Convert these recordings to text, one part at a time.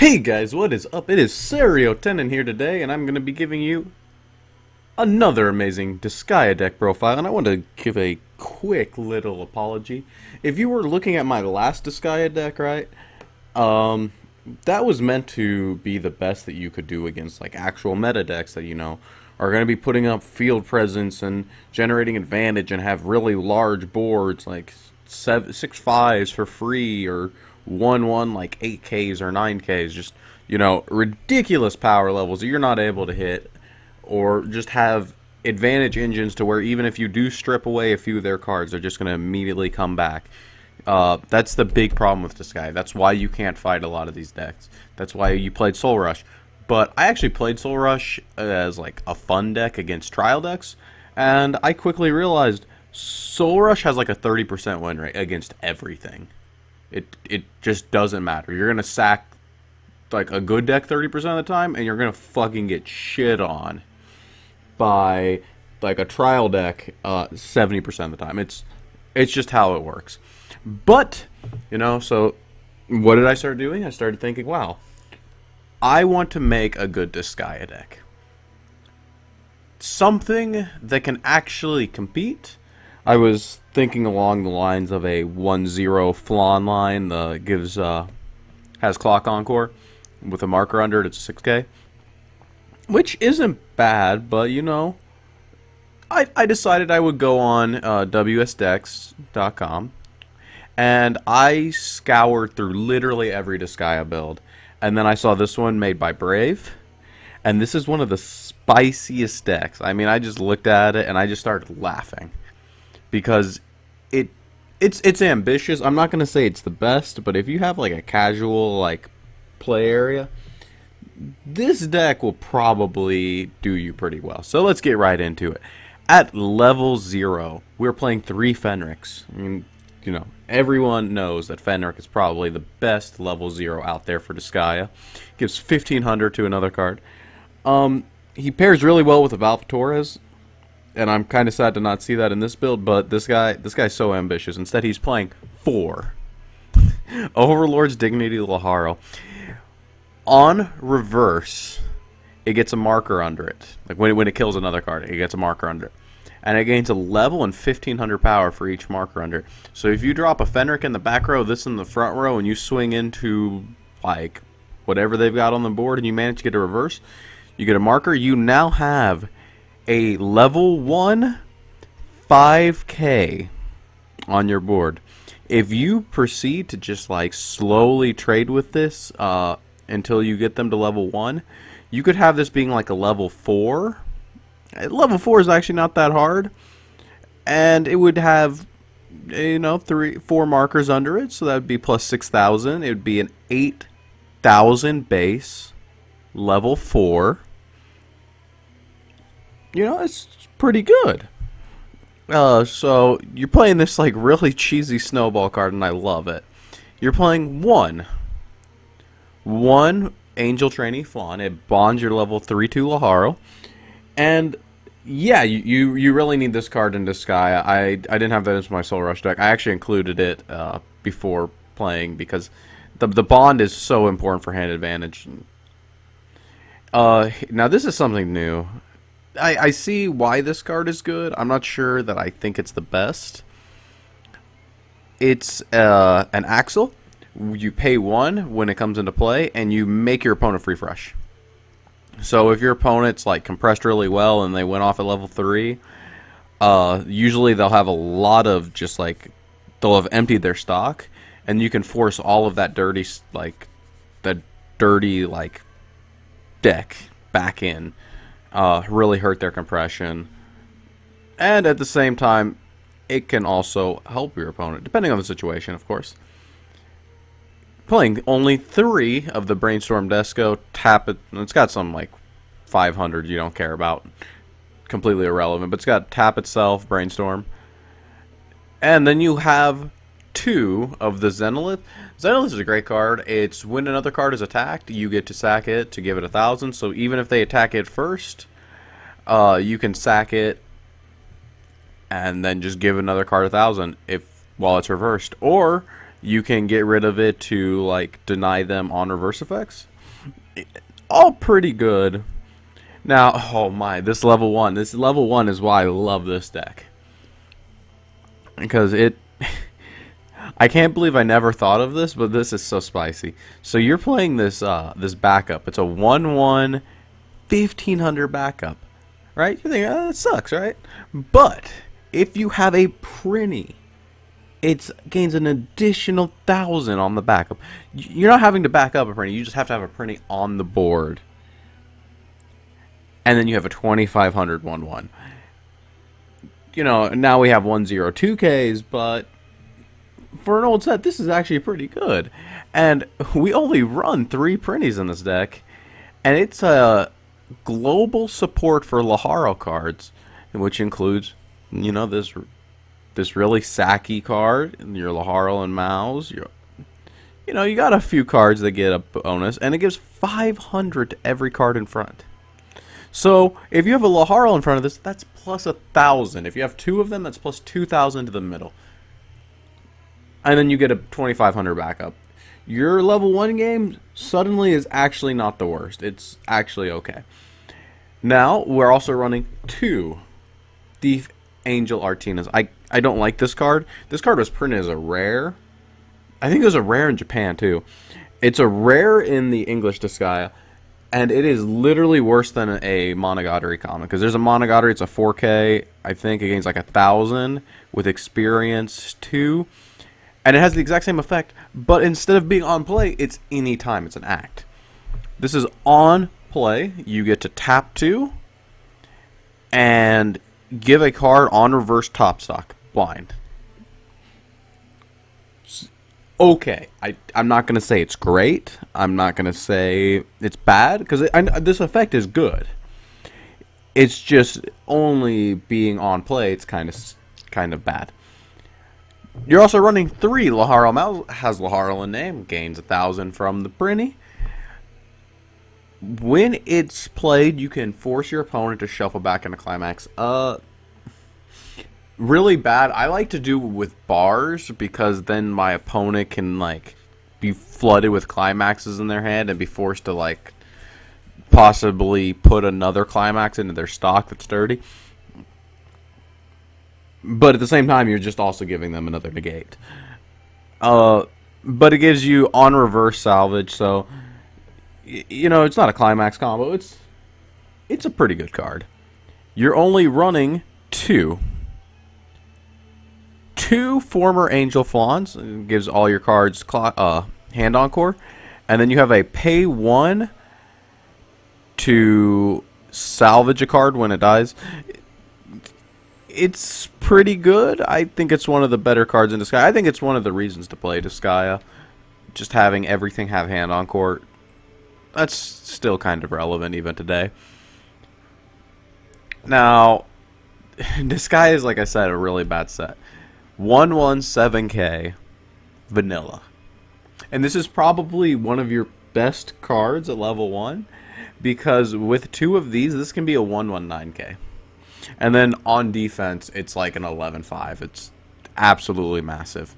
Hey guys, what is up? It is Serio10 here today, and I'm going to be giving you another amazing Disgaea deck profile, and I want to give a quick little apology. If you were looking at my last Disgaea deck, right, that was meant to be the best that you could do against, like, actual meta decks that, are going to be putting up field presence and generating advantage and have really large boards, like 6/5s for free, or 1/1 like 8Ks or 9Ks, just, ridiculous power levels that you're not able to hit, or just have advantage engines to where even if you do strip away a few of their cards, they're just going to immediately come back. That's the big problem with Disgaea. That's why you can't fight a lot of these decks. That's why you played Soul Rush. But I actually played Soul Rush as like a fun deck against trial decks, and I quickly realized Soul Rush has like a 30% win rate against everything. It just doesn't matter. You're gonna sack like a good deck 30% of the time, and you're gonna fucking get shit on by like a trial deck 70% of the time. It's just how it works. But so what did I start doing? I started thinking, wow, I want to make a good Disgaea deck. Something that can actually compete. I was thinking along the lines of a 1-0 flan line that has clock encore with a marker under it. It's a 6K, which isn't bad, but I decided I would go on WSDecks.com, and I scoured through literally every Disgaea build. And then I saw this one made by Brave, and this is one of the spiciest decks. I mean, I just looked at it and I just started laughing because it's ambitious. I'm not gonna say it's the best, but if you have like a casual like play area, this deck will probably do you pretty well. So let's get right into it. At level 0, we're playing 3 Fenrics. I mean, everyone knows that Fenric is probably the best level 0 out there for Disgaea. Gives 1500 to another card. He pairs really well with the Valvatores, and I'm kind of sad to not see that in this build, but this guy's so ambitious. Instead, he's playing 4 Overlord's Dignity Laharo. On reverse, it gets a marker under it. Like when it kills another card, it gets a marker under it. And it gains a level and 1500 power for each marker under it. So if you drop a Fenric in the back row, this in the front row, and you swing into like whatever they've got on the board, and you manage to get a reverse, you get a marker. You now have a level 1 5K on your board. If you proceed to just like slowly trade with this until you get them to level 1, you could have this being like a level 4. Level 4 is actually not that hard, and it would have 4 markers under it, so that would be plus 6,000. It would be an 8,000 base level 4. It's pretty good. So you're playing this like really cheesy snowball card, and I love it. You're playing one Angel Trainee Flan. It bonds your level 3/2 Laharo. And yeah, you really need this card in Disgaea. I didn't have that as my Soul Rush deck. I actually included it before playing because the bond is so important for hand advantage. Now this is something new. I see why this card is good. I'm not sure that I think it's the best. It's an Axle. You pay 1 when it comes into play, and you make your opponent free fresh. So if your opponent's like compressed really well and they went off at level 3, usually they'll have a lot of just like they'll have emptied their stock, and you can force all of that dirty deck back in. Really hurt their compression, and at the same time, it can also help your opponent depending on the situation, of course. Playing only 3 of the Brainstorm Desco, tap it. It's got some like 500 you don't care about, completely irrelevant, but it's got tap itself, Brainstorm, and then you have 2 of the Zenolith. Zenolith is a great card. It's when another card is attacked, you get to sack it to give it 1,000. So even if they attack it first, you can sack it and then just give another card 1,000 while it's reversed, or You can get rid of it to like deny them on reverse effects. All pretty good. Now, oh my, this level 1. This level 1 is why I love this deck. Because it... I can't believe I never thought of this, but this is so spicy. So you're playing this this backup. It's a 1/1 1500 backup. Right? You think, that sucks, right? But if you have a Prinny, it gains an additional 1,000 on the backup. You're not having to back up a Prinny. You just have to have a Prinny on the board. And then you have a 2,500 1/1. You know, now we have 102Ks, but for an old set, this is actually pretty good. And we only run 3 Prinnies in this deck. And it's a global support for Laharo cards, which includes, you know, this really sacky card, your Laharo and Mouse. You know, you got a few cards that get a bonus, and it gives 500 to every card in front. So, if you have a Laharo in front of this, that's plus 1,000. If you have 2 of them, that's plus 2,000 to the middle. And then you get a 2,500 backup. Your level 1 game suddenly is actually not the worst. It's actually okay. Now, we're also running 2 Thief Angel Artinas. I don't like this card. This card was printed as a rare. I think it was a rare in Japan, too. It's a rare in the English Disgaea. And it is literally worse than a Monogatari comic. Because there's a Monogatari, it's a 4K, I think, against like 1,000 with experience 2. And it has the exact same effect, but instead of being on play, it's any time. It's an act. This is on play. You get to tap 2 and give a card on reverse top stock, blind. Okay, I'm not going to say it's great. I'm not going to say it's bad, because this effect is good. It's just only being on play, it's kind of bad. You're also running 3 Laharo. Mouse has Laharo in name, gains 1,000 from the Prinny. When it's played, you can force your opponent to shuffle back into climax. Really bad. I like to do with bars, because then my opponent can like be flooded with climaxes in their hand and be forced to like possibly put another climax into their stock that's dirty. But at the same time, you're just also giving them another negate. But it gives you on reverse salvage, so you know, it's not a climax combo. It's a pretty good card. You're only running 2 former Angel Fawns. It gives all your cards hand encore. And then you have a pay 1 to salvage a card when it dies. It's pretty good. I think it's one of the better cards in Disgaea. I think it's one of the reasons to play Disgaea. Just having everything have hand encore. That's still kind of relevant even today. Now, Disgaea is, like I said, a really bad set. 1/7K vanilla. And this is probably one of your best cards at level 1, because with 2 of these, this can be a 1/9K. And then on defense, it's like an 11/5. It's absolutely massive.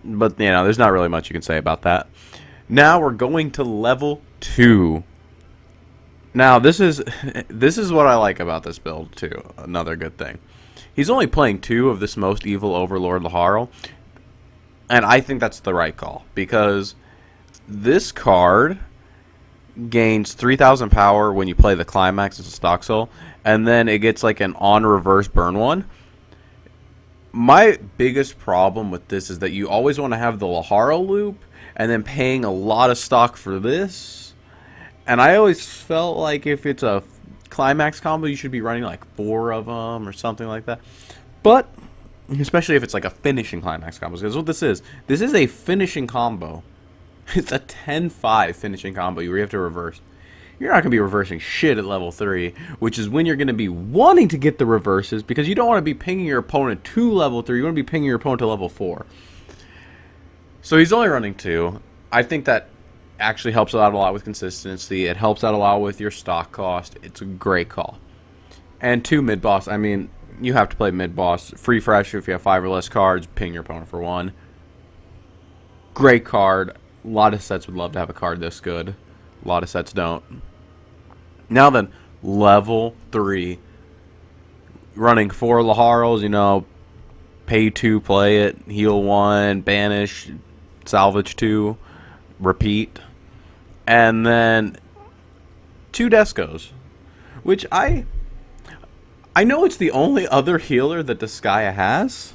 But, you know, there's not really much you can say about that. Now we're going to level 2. Now, this is what I like about this build, too. Another good thing. He's only playing 2 of this most evil Overlord Laharo. And I think that's the right call, because this card gains 3,000 power when you play the climax as a stock soul, and then it gets like an on reverse burn 1. My biggest problem with this is that you always want to have the Laharo loop and then paying a lot of stock for this. And I always felt like if it's a climax combo, you should be running like 4 of them or something like that. But especially if it's like a finishing climax combo, because what this is a finishing combo. It's a 10-5 finishing combo where you have to reverse. You're not going to be reversing shit at level 3, which is when you're going to be wanting to get the reverses, because you don't want to be pinging your opponent to level 3. You want to be pinging your opponent to level 4. So he's only running 2. I think that actually helps out a lot with consistency. It helps out a lot with your stock cost. It's a great call. And 2 mid-boss. I mean, you have to play mid-boss. Free fresh if you have 5 or less cards. Ping your opponent for 1. Great card. A lot of sets would love to have a card this good. A lot of sets don't. Now then, level 3. Running 4 Laharls, you know, pay 2, play it, heal 1, banish, salvage 2, repeat. And then 2 Disgaeas, which I know it's the only other healer that Disgaea has,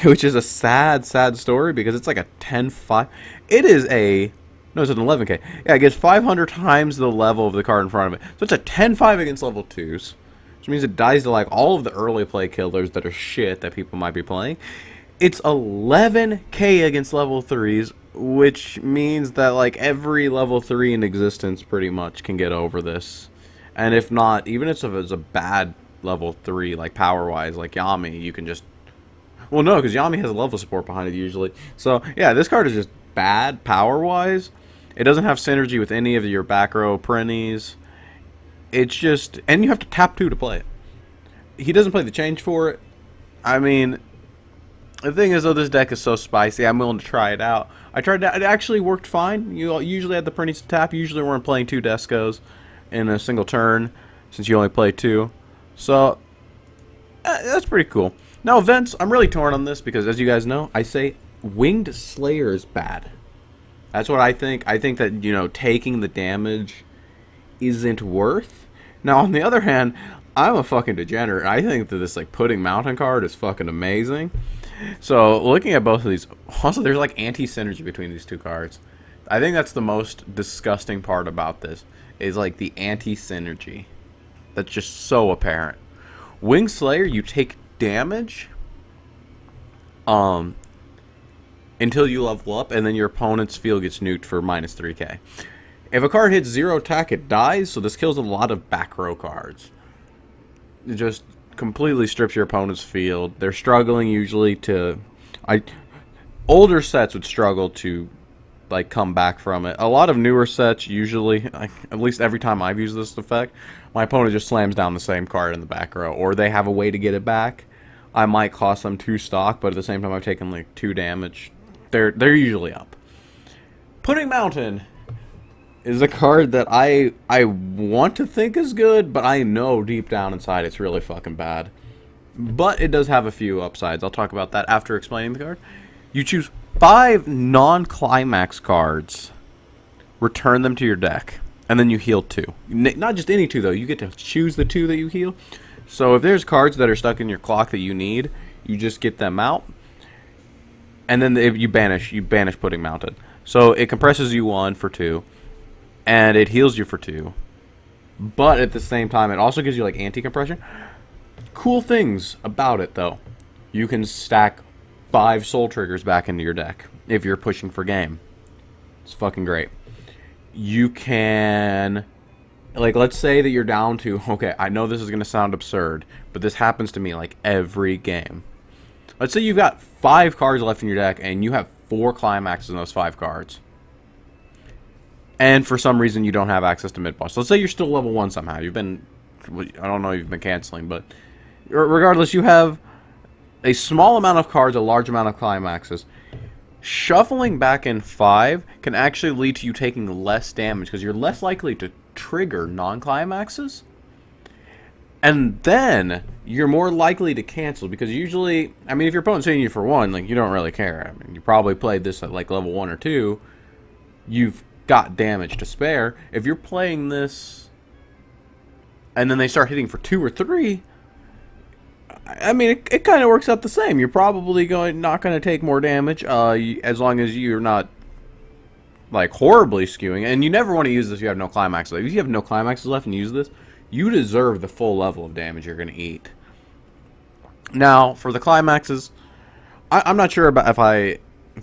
which is a sad story because it's like a 10-5. It is a no, it's an 11k. Yeah, it gets 500 times the level of the card in front of it. So it's a 10-5 against level 2s, which means it dies to like all of the early play killers that are shit that people might be playing. It's 11k against level 3s, which means that like every level 3 in existence pretty much can get over this. And if not, even if it's a bad level 3, like power-wise, like Yami, you can just... Well, no, because Yami has a level support behind it usually. So, yeah, this card is just bad power-wise. It doesn't have synergy with any of your back row printies. It's just... And you have to tap 2 to play it. He doesn't play the change for it. I mean... The thing is, though, this deck is so spicy, I'm willing to try it out. I tried it. It actually worked fine. You usually had the printies to tap. You usually weren't playing 2 Disgaeas in a single turn, since you only play 2. So, that's pretty cool. Now, events, I'm really torn on this, because as you guys know, I say Winged Slayer is bad. That's what I think. I think that, you know, taking the damage isn't worth. Now, on the other hand, I'm a fucking degenerate. I think that this, like, Pudding Mountain card is fucking amazing. So, looking at both of these, also, there's, like, anti-synergy between these 2 cards. I think that's the most disgusting part about this, is, like, the anti-synergy. That's just so apparent. Winged Slayer, you take damage until you level up, and then your opponent's field gets nuked for minus 3k. If a card hits 0 attack, it dies, so this kills a lot of back row cards. It just completely strips your opponent's field. They're struggling usually to... older sets would struggle to like come back from it. A lot of newer sets usually, like, at least every time I've used this effect, my opponent just slams down the same card in the back row, or they have a way to get it back. I might cost them 2 stock, but at the same time I've taken like 2 damage. They're usually up. Pudding Mountain is a card that I want to think is good, but I know deep down inside it's really fucking bad. But it does have a few upsides. I'll talk about that after explaining the card. You choose 5 non-climax cards, return them to your deck, and then you heal 2. Not just any 2, though. You get to choose the 2 that you heal. So if there's cards that are stuck in your clock that you need, you just get them out. And then if you banish Pudding Mountain. So it compresses you 1 for 2, and it heals you for 2. But at the same time, it also gives you like anti-compression. Cool things about it, though. You can stack 5 soul triggers back into your deck if you're pushing for game. It's fucking great. You can, like, let's say that you're down to, okay, I know this is going to sound absurd, but this happens to me like every game. Let's say you've got 5 cards left in your deck and you have 4 climaxes in those 5 cards. And for some reason you don't have access to mid-boss. Let's say you're still level 1 somehow. You've been, I don't know, you've been canceling, but regardless, you have a small amount of cards, a large amount of climaxes. Shuffling back in 5 can actually lead to you taking less damage because you're less likely to trigger non-climaxes. And then you're more likely to cancel because usually, I mean, if your opponent's hitting you for 1, like, you don't really care. I mean, you probably played this at like level 1 or 2. You've got damage to spare. If you're playing this and then they start hitting for 2 or 3, I mean, it kind of works out the same. You're probably not going to take more damage as long as you're not like horribly skewing. And you never want to use this if you have no climaxes. Like, if you have no climaxes left and use this, you deserve the full level of damage you're going to eat. Now, for the climaxes, I'm not sure about if I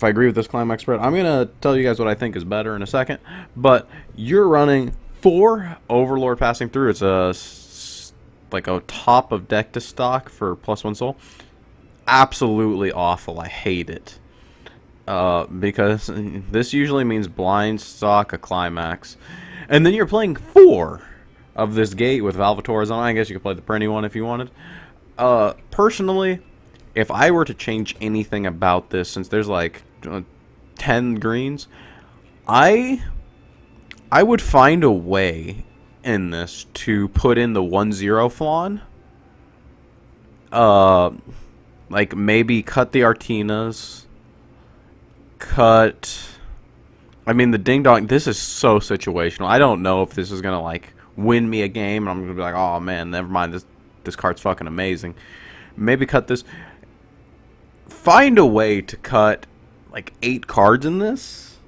agree with this climax spread. I'm going to tell you guys what I think is better in a second. But you're running 4 Overlord passing through. It's like a top of deck to stock for +1 soul. Absolutely awful. I hate it. Because this usually means blind stock a climax. And then you're playing 4 of this gate with Valvators on. I guess you could play the Prinny one if you wanted. Personally, if I were to change anything about this, since there's like 10 greens. I would find a way in this to put in the 1-0 flawn. Like maybe cut the Artinas. I mean, the Ding Dong, this is so situational. I don't know if this is going to, like, win me a game, and I'm going to be like, oh, man, never mind, this card's fucking amazing. Maybe cut this. Find a way to cut, like, 8 cards in this,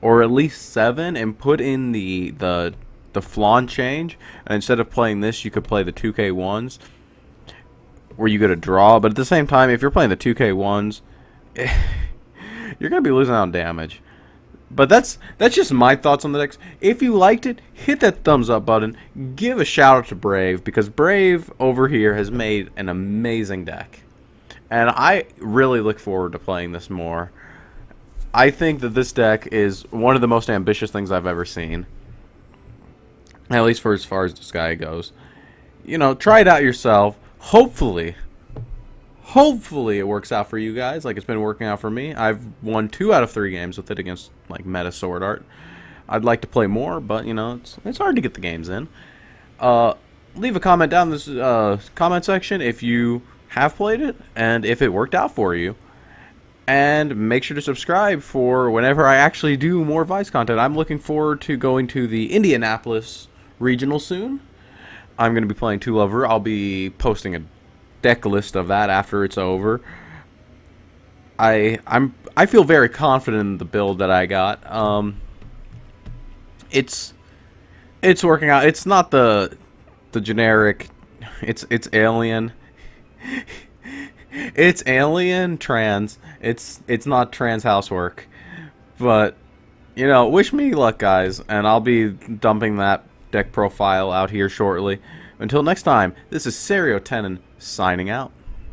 or at least 7, and put in the flawn change, and instead of playing this, you could play the 2K1s, where you get a draw, but at the same time, if you're playing the 2K1s, you're going to be losing out on damage. But that's just my thoughts on the decks. If you liked it, hit that thumbs up button. Give a shout out to Brave, because Brave over here has made an amazing deck. And I really look forward to playing this more. I think that this deck is one of the most ambitious things I've ever seen. At least for as far as Disgaea goes. You know, try it out yourself. Hopefully it works out for you guys like it's been working out for me. I've won 2 out of 3 games with it against, like, meta sword art. I'd like to play more, but, you know, it's hard to get the games in. Leave a comment down in this comment section if you have played it and if it worked out for you. And make sure to subscribe for whenever I actually do more Weiss content. I'm looking forward to going to the Indianapolis regional soon. I'm going to be playing 2-Lover. I'll be posting a deck list of that after it's over. I feel very confident in the build that I got. It's working out. It's not the generic. It's alien. It's alien trans. It's not trans housework. But, you know, wish me luck, guys, and I'll be dumping that deck profile out here shortly. Until next time, this is Serio Tenon signing out.